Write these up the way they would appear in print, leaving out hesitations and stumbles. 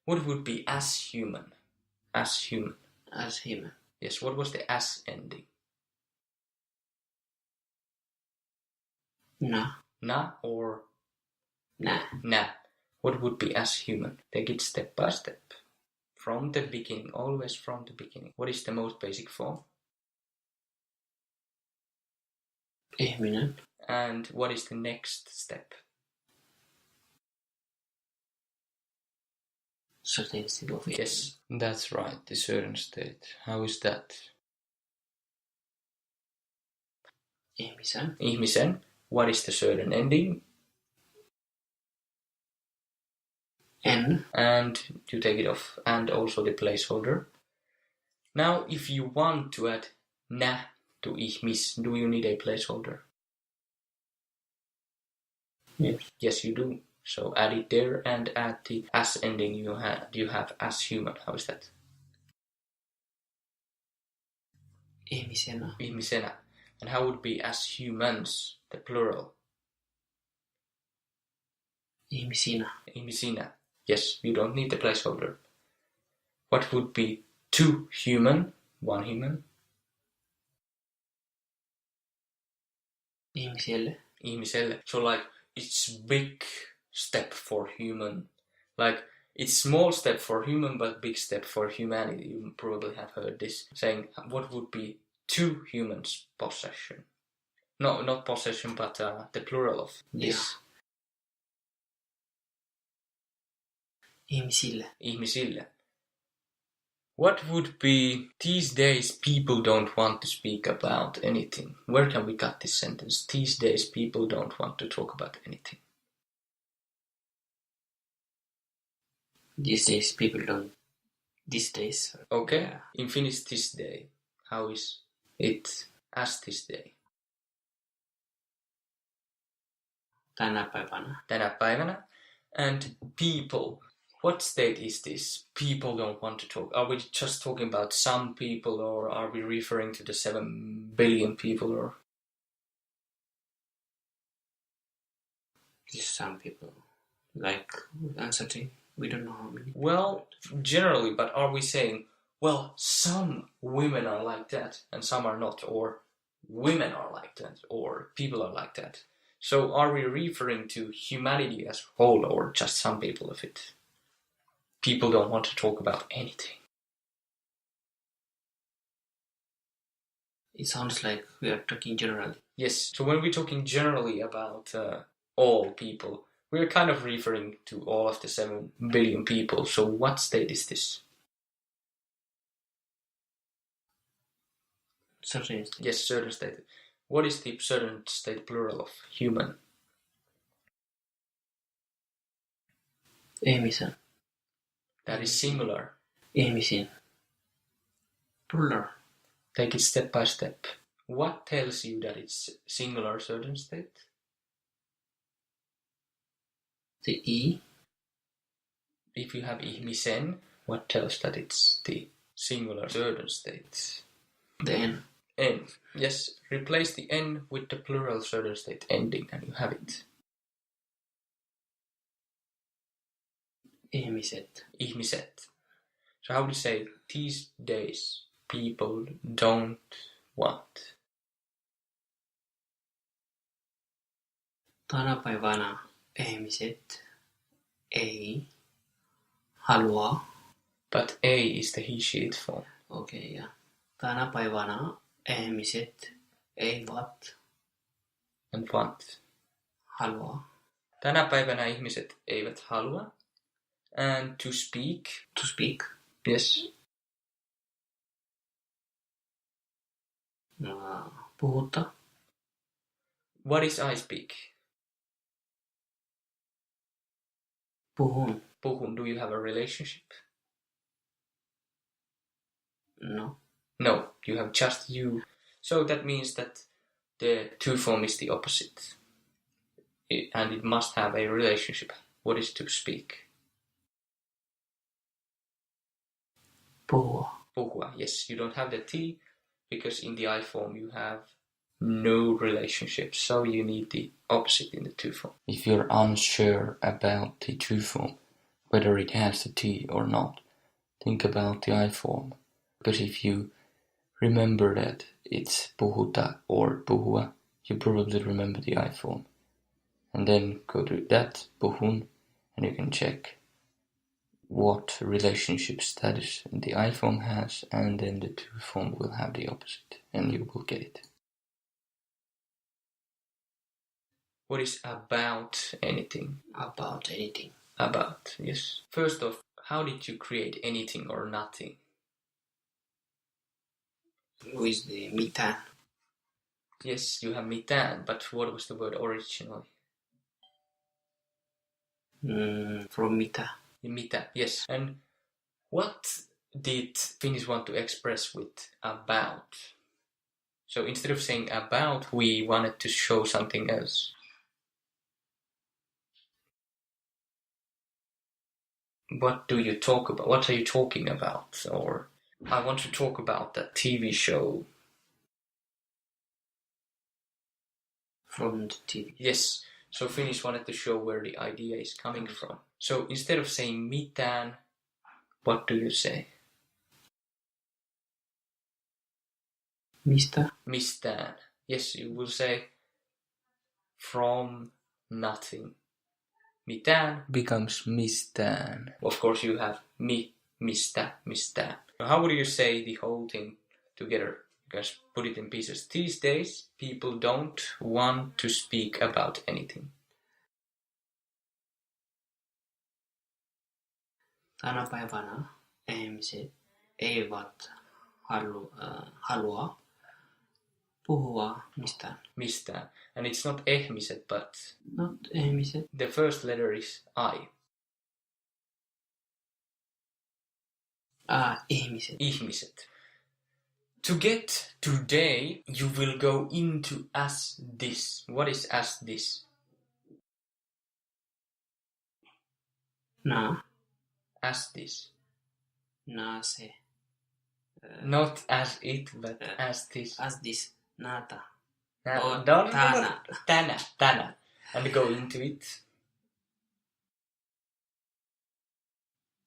What would be as human? As human. As human. Yes, what was the as ending? Na. Na or Nä. na? What would be as human? Take it step by step. From the beginning, always from the beginning. What is the most basic form? Ihminen. And what is the next step? Certain state of it. Yes, that's right, the certain state. How is that? Ihmisen. Ihmisen. What is the certain ending? En. And you take it off, and also the placeholder. Now, if you want to add nä to ihmis, do you need a placeholder? Yes. Yes, you do. So add it there and add the as ending you have as human. How is that? Ihmisenä. Ihmisenä. And how would be as humans, the plural? Ihmisinä. Ihmisinä. Yes, you don't need the placeholder. What would be two human, one human? Ihmiselle. Ihmiselle. So like it's big step for human. Like it's small step for human but big step for humanity. You probably have heard this saying what would be two humans possession. No, not possession but the plural of this. Ihmisille. Ihmisille. What would be these days people don't want to speak about anything? Where can we cut this sentence? These days people don't want to talk about anything. These days people don't. These days. Okay. Yeah. In Finnish this day. How is it as this day? Tänä päivänä. Tänä päivänä. And people. What state is this? People don't want to talk. Are we just talking about some people or are we referring to the 7 billion people or? Just some people. Like uncertain. We don't know how many. Well, generally, but are we saying, well, some women are like that and some are not, or women are like that, or people are like that? So are we referring to humanity as a whole or just some people of it? People don't want to talk about anything. It sounds like we are talking generally. Yes, so when we're talking generally about all people, we're kind of referring to all of the 7 billion people. So what state is this? Certain state. Yes, certain state. What is the certain state plural of human? Ihmisen. That is singular. Ihmisin. Plural. Take it step by step. What tells you that it's singular certain state? The I. If you have ihmisen, what tells that it's the singular certain state? The N. N. Yes, replace the N with the plural certain state ending and you have it. Ihmiset. Ihmiset. So how would you say these days people don't want? Tänä päivänä ihmiset ei halua. But A is the he, she, it form. Okay, yeah. Tänä päivänä ihmiset eivät And want. halua. Tänä päivänä ihmiset eivät halua. And to speak. To speak. Yes. Puhuta. What is I speak? Puhun. Puhun, do you have a relationship? No. No, you have just you. So that means that the to form is the opposite. And it must have a relationship. What is to speak? Puhua. Puhua. Yes, you don't have the T because in the I form you have no relationship. So you need the opposite in the to form. If you're unsure about the to form, whether it has the T or not. Think about the I form. But if you remember that it's puhuta or puhua, you probably remember the I form. And then go to that, puhun, and you can check what relationship status the I form has, and then the tu form will have the opposite, and you will get it. What is about anything? About anything. About, yes. First off, how did you create anything or nothing? With the mitään. Yes, you have mitään, but what was the word originally? From mitä. Mitä, yes. And what did Finnish want to express with about? So instead of saying about, we wanted to show something else. What do you talk about? What are you talking about? Or I want to talk about that TV show. From the TV. Yes, so Finnish wanted to show where the idea is coming from. So instead of saying mitään, what do you say? Mistä? Mistään. Yes, you will say from nothing. Mitään becomes mistään. Of course you have mistä, mistään. Now, how would you say the whole thing together? You guys put it in pieces. These days, people don't want to speak about anything. Tänä päivänä ihmiset eivät halua puhua mistään. Mistään. And it's not ihmiset, but Not ihmiset. the first letter is I. Ihmiset. Ihmiset. To get today, you will go into as this. What is as this? As this. Se. Not as it, but as this. As this. Nata. No, tänä. And go into it.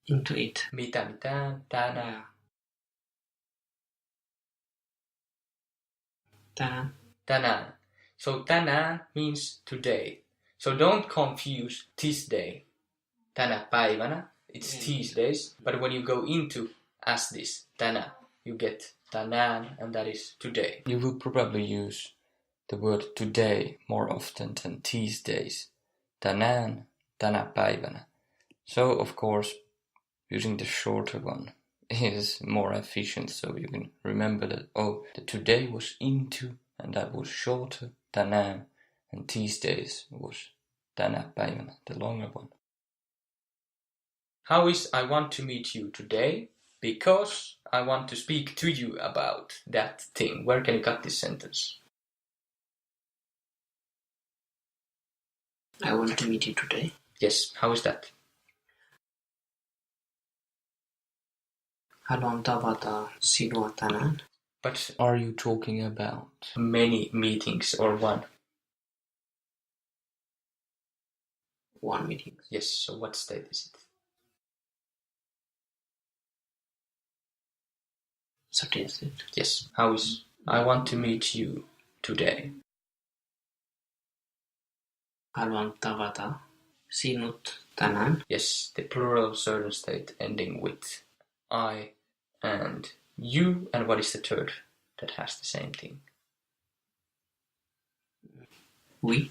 Into it. Mitään, tänä. Tänään. So tänään means today. So don't confuse this day. Tänä päivänä. It's these days. But when you go into as this, tänä, you get tänään, and that is today. You will probably use the word today more often than these days. Tänään, tänä päivänä. So, of course, using the shorter one is more efficient, so you can remember that, the today was into, and that was shorter, tänään, and these days was tänä päivänä, the longer one. How is I want to meet you today? Because I want to speak to you about that thing. Where can you cut this sentence? I want to meet you today. Yes, how is that? Haluan tavata sinua tänään. But are you talking about many meetings or one? One meeting. Yes, so what state is it? Suggested. Yes, how is I want to meet you today? Haluan tavata sinut tänään. Yes, the plural certain state ending with I and you, and what is the third that has the same thing? We.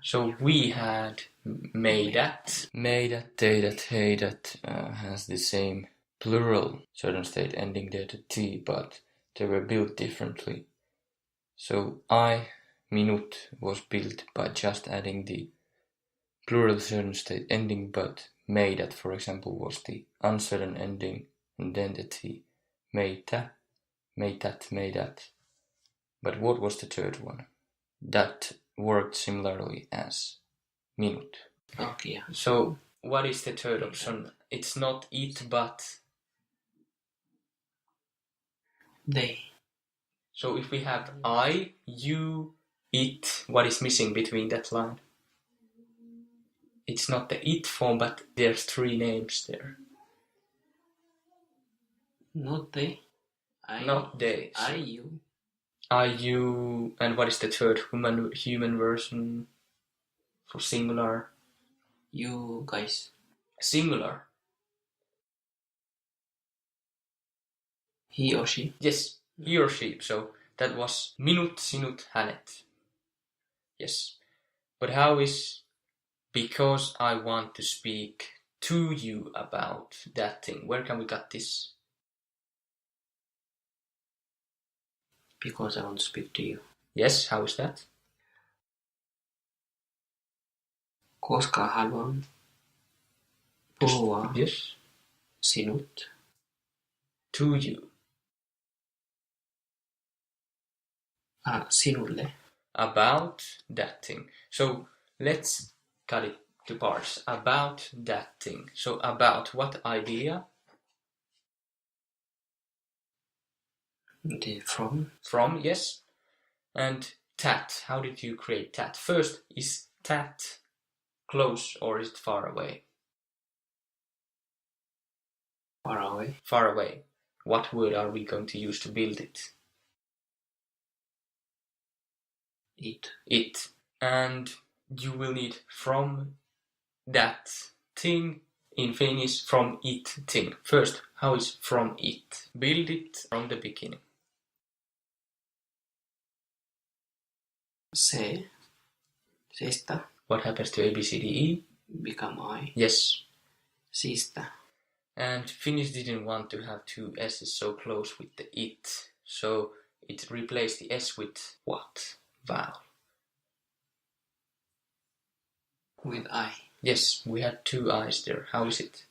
So we had meidät, teidät, heidät has the same plural certain state ending there to T, but they were built differently. So I, minut, was built by just adding the plural certain state ending, but meidät, for example, was the uncertain ending, and then the T. Meitä, meität, meidät. But what was the third one? That worked similarly as minut. Okay, yeah. So what is the third option? It's not it, but They. So if we have I, you, it, what is missing between that line? it's not the it form, but there's 3 names there. Not they. Not they. I, you. Are you, and what is the third human version for singular? You guys. Singular. He or she. Yes, he or she. So that was minut, sinut, hänet. Yes. But how is because I want to speak to you about that thing? Where can we get this? Because I want to speak to you. Yes, how is that? Koska haluan puhua Yes. sinut. To you. Sinulle. About that thing. So let's cut it to parts. About that thing. So about what idea? From. From, yes. And tat. How did you create tat? First, is tat close or is it far away? Far away. Far away. What word are we going to use to build it? It. It. And you will need from that thing in Finnish, from it thing. First, how is from it? Build it from the beginning. Se. Seistä. What happens to A, B, C, D, E? Become I. Yes. Siistä. And Finnish didn't want to have 2 S's so close with the it. So it replaced the S with what? Vowel. With I. Yes, we had 2 I's there. How is it?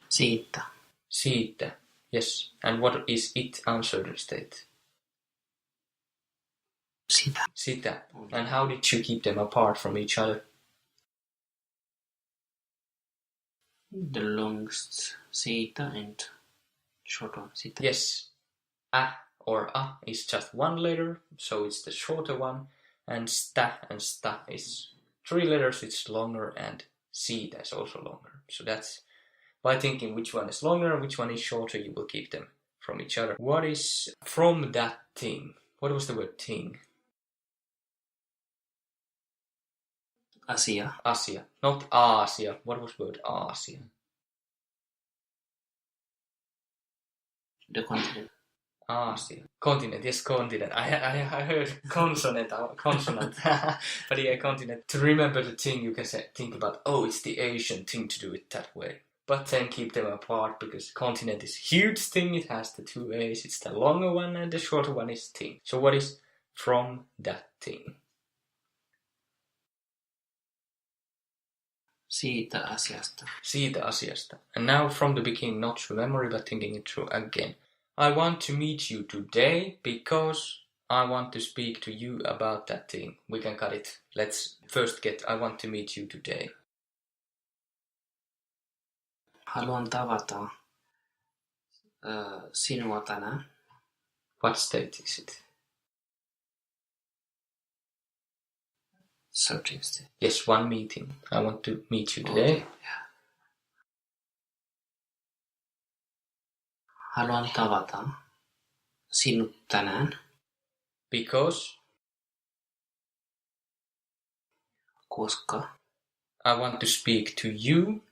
Siitä. Siitä. Yes. And what is it uncertain state? Sitä. Sitä. And how did you keep them apart from each other? The longest siitä and short one sitä. Yes. A or a is just 1 letter, so it's the shorter one. And sta is 3 letters, it's longer, and siitä is also longer. So that's by thinking which one is longer and which one is shorter, you will keep them from each other. What is from that thing? What was the word thing? Asia. Asia. Not Asia. What was word Asia? The continent. Asia. Continent. Yes, continent. I heard consonant. But yeah, continent. To remember the thing, you can think about, oh, it's the Asian thing to do it that way. But then keep them apart because continent is a huge thing. It has the 2 A's. It's the longer one and the shorter one is thing. So what is from that thing? Siitä asiasta. Siitä asiasta. And now from the beginning, not through memory, but thinking it through again. I want to meet you today because I want to speak to you about that thing. We can cut it. Let's first get I want to meet you today. Haluan tavata sinua tänään. What state is it? Certain state. Yes, one meeting. I want to meet you today. Okay. Yeah. Haluan tavata sinut tänään. Because Koska I want to speak to you.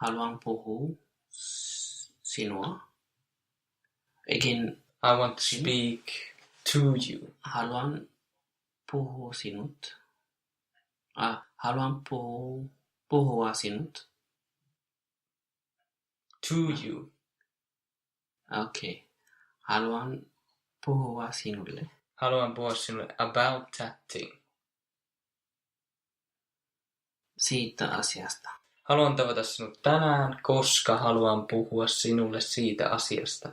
haluan puhua sinua. Again. I want to speak to you. Haluan puhua sinut. Haluan puhua sinut. To you. Okay. Haluan puhua sinulle. Haluan puhua sinulle about that thing. Siitä asiasta. Haluan tavata sinut tänään, koska haluan puhua sinulle siitä asiasta.